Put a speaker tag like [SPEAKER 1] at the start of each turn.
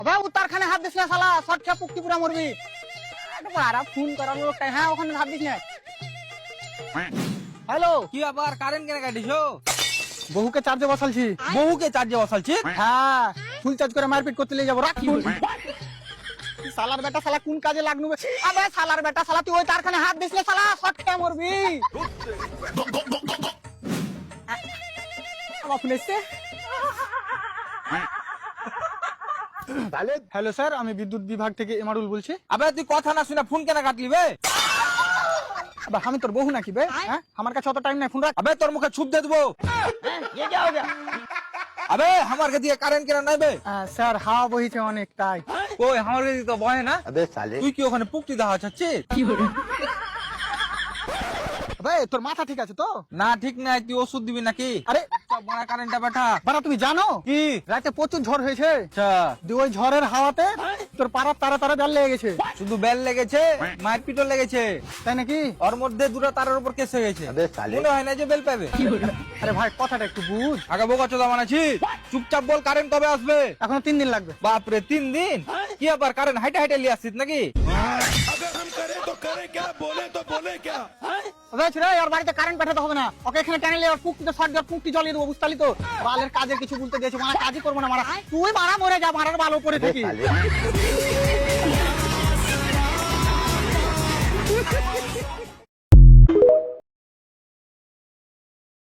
[SPEAKER 1] আবে উত্তরখানে হাত দিস না শালা, শর্ট খেয়ে পুক্তি পুরা মরবি। আরে ফোন করার লোকটা, হ্যাঁ ওখানে হাত দিস না। হ্যালো,
[SPEAKER 2] কি আবার কারেন্ট কেন কাটিছো?
[SPEAKER 1] বহুকে চার্জে বসালছি।
[SPEAKER 2] বহুকে চার্জে বসালছি?
[SPEAKER 1] হ্যাঁ, ফুল চার্জ করে মারপিট করতে নিয়ে যাবো। রাখ ফোন। শালার বেটা শালা কোন কাজে লাগনু? আবে শালার বেটা শালা, তুই ওই তারখানে হাত দিস না শালা, শর্ট খেয়ে মরবি। আমার ফোন এসছে। হ্যালো স্যার, আমি বিদ্যুৎ বিভাগ থেকে এমারুল বলছি।
[SPEAKER 2] আবে তুই কথা না শুনে ফোন কেন কাটলি বে?
[SPEAKER 1] আবে আমি তোর বহু নাকি বে? হ্যাঁ, আমার কাছে অত টাইম নাই, ফোন রাখ।
[SPEAKER 2] আবে তোর মুখে ছুপ দিয়ে দেবো। আবে আমার কে দিয়ে কারেন্ট কেন নাই বে?
[SPEAKER 1] স্যার হাওয়া বহিছে অনেক, তাই।
[SPEAKER 2] ওই আমার কে দিয়ে তো বহে না। তুই কি ওখানে পুকটি দেখা চাচ্ছিস?
[SPEAKER 1] আবে তোর মাথা ঠিক আছে তো?
[SPEAKER 2] না ঠিক নাই, তুই ওষুধ দিবি নাকি?
[SPEAKER 1] আরে
[SPEAKER 2] সব বড় কারেন্টটা বেটা।
[SPEAKER 1] বাড়া, তুমি জানো
[SPEAKER 2] কি?
[SPEAKER 1] রাতে প্রচুর ঝড় হয়েছে।
[SPEAKER 2] আচ্ছা,
[SPEAKER 1] দিয়ে ওই ঝড়ের হাওয়াতে তোর পাড়ার তারা তারা জল লেগে গেছে।
[SPEAKER 2] শুধু বেল লেগেছে, মারপিটও লেগেছে।
[SPEAKER 1] তাই নাকি?
[SPEAKER 2] ওর মধ্যে দুটো তারের উপর কেস হয়ে গেছে। মনে হয় না যে বেল পাবে।
[SPEAKER 1] আরে ভাই কথাটা একটু বুঝ।
[SPEAKER 2] আগে বোকা চোদা বানাচ্ছিস? চুপচাপ বল কারেন্ট কবে আসবে?
[SPEAKER 1] এখনো 3 দিন লাগবে।
[SPEAKER 2] বাপরে 3 দিন? কি আবার কারেন্ট হাইটে হাইটে লিয়ে আসছিস নাকি?
[SPEAKER 3] अगर हम करें तो करें क्या, बोले तो बोले क्या।
[SPEAKER 1] রে ওর বাড়িতে কারেন্ট পাঠাতে হবে না, ওকে এখানে টানেলে ওর পুকটিতে শর্ট দিয়ে পুকটি জ্বালিয়ে দেবো, বুঝতালি তো? বালের কাজের কিছু বলতে দিয়েছে, মারা কাজই করবো না, মারা তুই মারা মরে যা, মারার ভালো পরে থাকি।